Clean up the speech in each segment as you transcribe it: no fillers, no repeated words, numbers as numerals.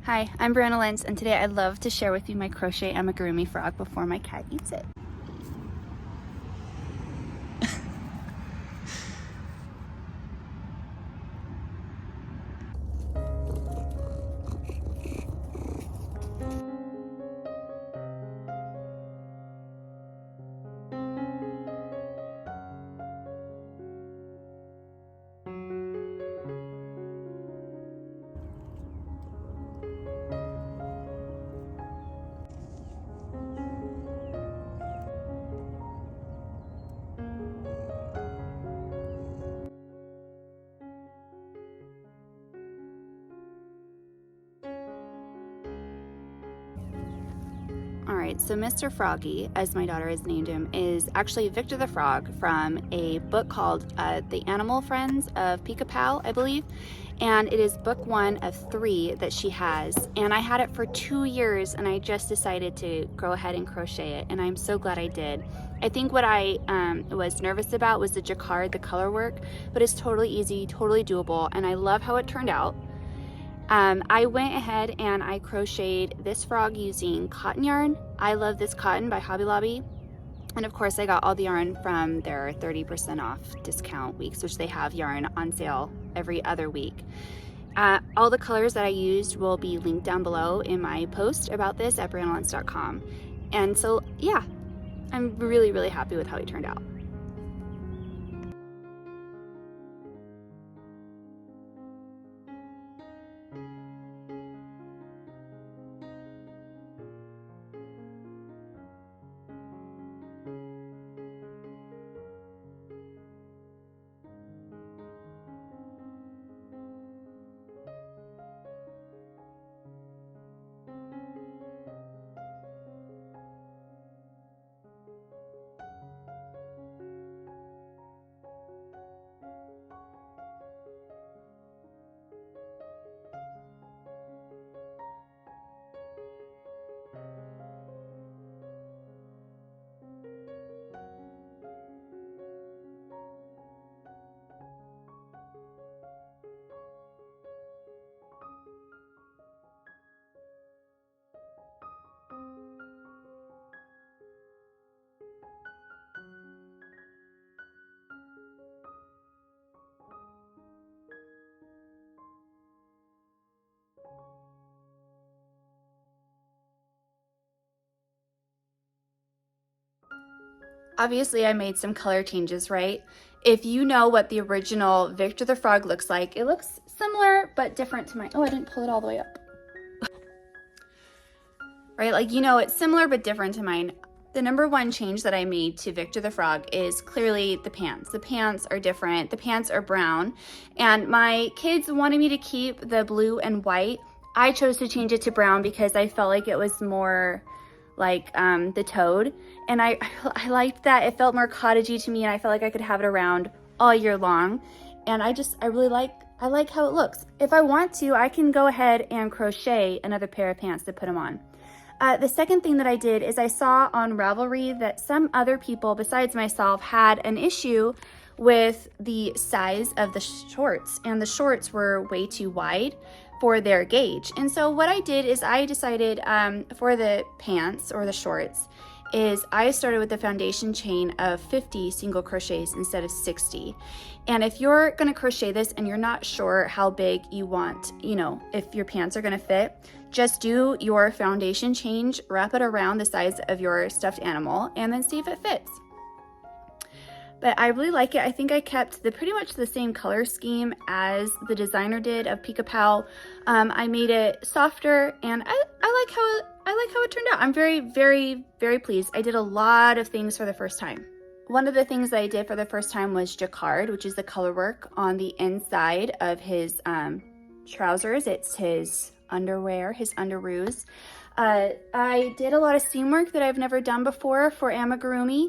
Hi, I'm Brianna Lentz, and today I'd love to share with you my crochet amigurumi frog before my cat eats it. Alright, so Mr. Froggy, as my daughter has named him, is actually Victor the Frog from a book called The Animal Friends of Pica Pau, I believe. And it is book 1 of 3 that she has. And I had it for 2 years, and I just decided to go ahead and crochet it, and I'm so glad I did. I think what I was nervous about was the Jacquard, the color work, but it's totally easy, totally doable, and I love how it turned out. I went ahead and I crocheted this frog using cotton yarn. I love this cotton by Hobby Lobby. And of course I got all the yarn from their 30% off discount weeks, which they have yarn on sale every other week. All the colors that I used will be linked down below in my post about this at briannalentz.com. And so yeah, I'm really, really happy with how it turned out. Obviously I made some color changes, right? If you know what the original Victor the Frog looks like, it looks similar but different to mine. Oh, I didn't pull it all the way up. Right, like, you know, it's similar but different to mine. The number one change that I made to Victor the Frog is clearly the pants. The pants are different. The pants are brown, and my kids wanted me to keep the blue and white. I chose to change it to brown because I felt like it was more like the toad, and I liked that. It felt more cottagey to me, and I felt like I could have it around all year long. And I really like how it looks. If I want to, I can go ahead and crochet another pair of pants to put them on. The second thing that I did is I saw on Ravelry that some other people besides myself had an issue with the size of the shorts, and the shorts were way too wide for their gauge. And so what I did is I decided for the pants or the shorts is I started with the foundation chain of 50 single crochets instead of 60. And if you're gonna crochet this and you're not sure how big you want, you know, if your pants are gonna fit, just do your foundation change, wrap it around the size of your stuffed animal, and then see if it fits. But I really like it. I think I kept pretty much the same color scheme as the designer did of Pica Pau. I made it softer, and I like how it turned out. I'm very, very, very pleased. I did a lot of things for the first time. One of the things that I did for the first time was Jacquard, which is the color work on the inside of his trousers. It's his underwear, his underoos. I did a lot of seam work that I've never done before for amigurumi.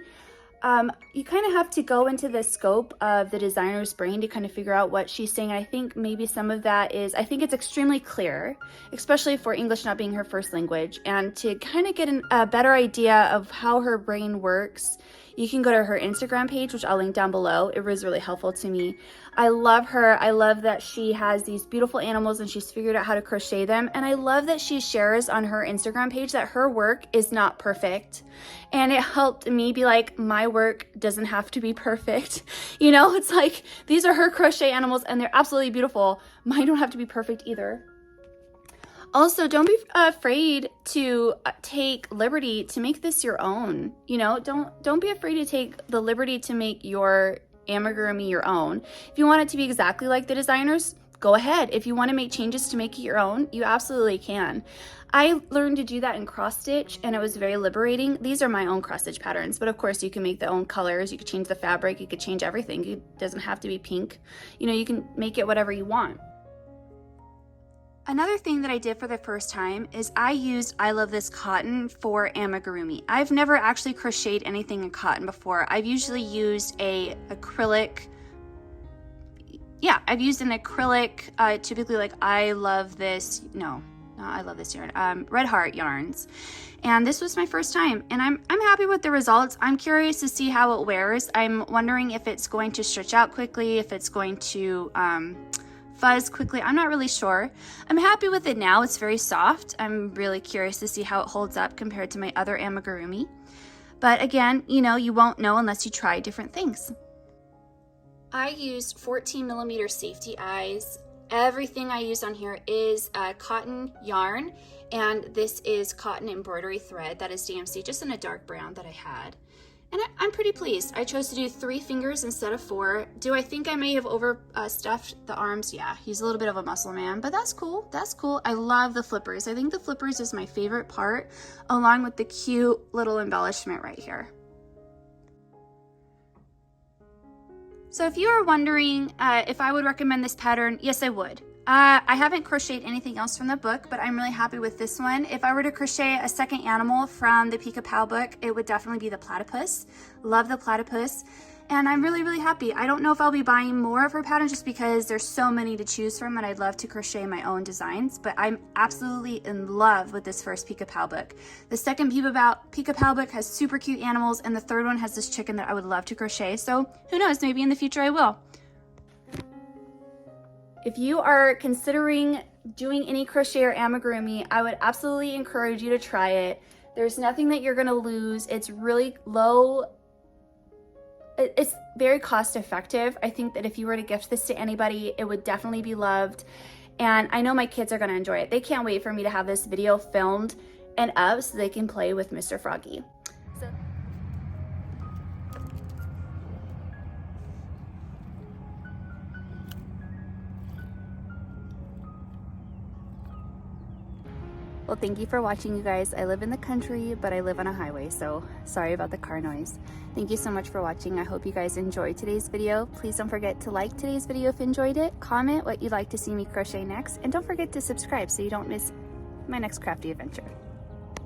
You kind of have to go into the scope of the designer's brain to kind of figure out what she's saying. I think maybe some of that is, I think it's extremely clear, especially for English not being her first language, and to kind of get a better idea of how her brain works. You can go to her Instagram page, which I'll link down below. It was really helpful to me. I love her. I love that she has these beautiful animals and she's figured out how to crochet them. And I love that she shares on her Instagram page that her work is not perfect. And it helped me be like, my work doesn't have to be perfect. You know, it's like, these are her crochet animals and they're absolutely beautiful. Mine don't have to be perfect either. Also, don't be afraid to take liberty to make this your own. You know, don't be afraid to take the liberty to make your amigurumi your own. If you want it to be exactly like the designers, go ahead. If you want to make changes to make it your own, you absolutely can. I learned to do that in cross stitch and it was very liberating. These are my own cross stitch patterns, but of course you can make the own colors, you could change the fabric, you could change everything. It doesn't have to be pink. You know, you can make it whatever you want. Another thing that I did for the first time is I used I Love This cotton for amigurumi. I've never actually crocheted anything in cotton before. I've usually used a acrylic. Yeah, I've used an acrylic, typically like I Love This, no, not I Love This yarn, Red Heart yarns. And this was my first time and I'm happy with the results. I'm curious to see how it wears. I'm wondering if it's going to stretch out quickly, if it's going to, fuzz quickly. I'm not really sure. I'm happy with it now. It's very soft. I'm really curious to see how it holds up compared to my other amigurumi. But again, you know, you won't know unless you try different things. I used 14mm safety eyes. Everything I used on here is cotton yarn, and this is cotton embroidery thread that is DMC, just in a dark brown that I had. And I'm pretty pleased. I chose to do 3 fingers instead of 4. Do I think I may have overstuffed the arms? Yeah, he's a little bit of a muscle man, but that's cool. That's cool. I love the flippers. I think the flippers is my favorite part, along with the cute little embellishment right here. So if you are wondering if I would recommend this pattern, yes, I would. I haven't crocheted anything else from the book, but I'm really happy with this one. If I were to crochet a second animal from the Pica Pau book, it would definitely be the platypus. Love the platypus. And I'm really, really happy. I don't know if I'll be buying more of her patterns just because there's so many to choose from and I'd love to crochet my own designs, but I'm absolutely in love with this first Pica Pau book. The second Pica Pau book has super cute animals and the third one has this chicken that I would love to crochet. So who knows, maybe in the future I will. If you are considering doing any crochet or amigurumi, I would absolutely encourage you to try it. There's nothing that you're gonna lose. It's really low. It's very cost effective. I think that if you were to gift this to anybody, it would definitely be loved. And I know my kids are gonna enjoy it. They can't wait for me to have this video filmed and up so they can play with Mr. Froggy. Well, thank you for watching, you guys. I live in the country, but I live on a highway, so sorry about the car noise. Thank you so much for watching. I hope you guys enjoyed today's video. Please don't forget to like today's video if you enjoyed it, comment what you'd like to see me crochet next, and don't forget to subscribe so you don't miss my next crafty adventure.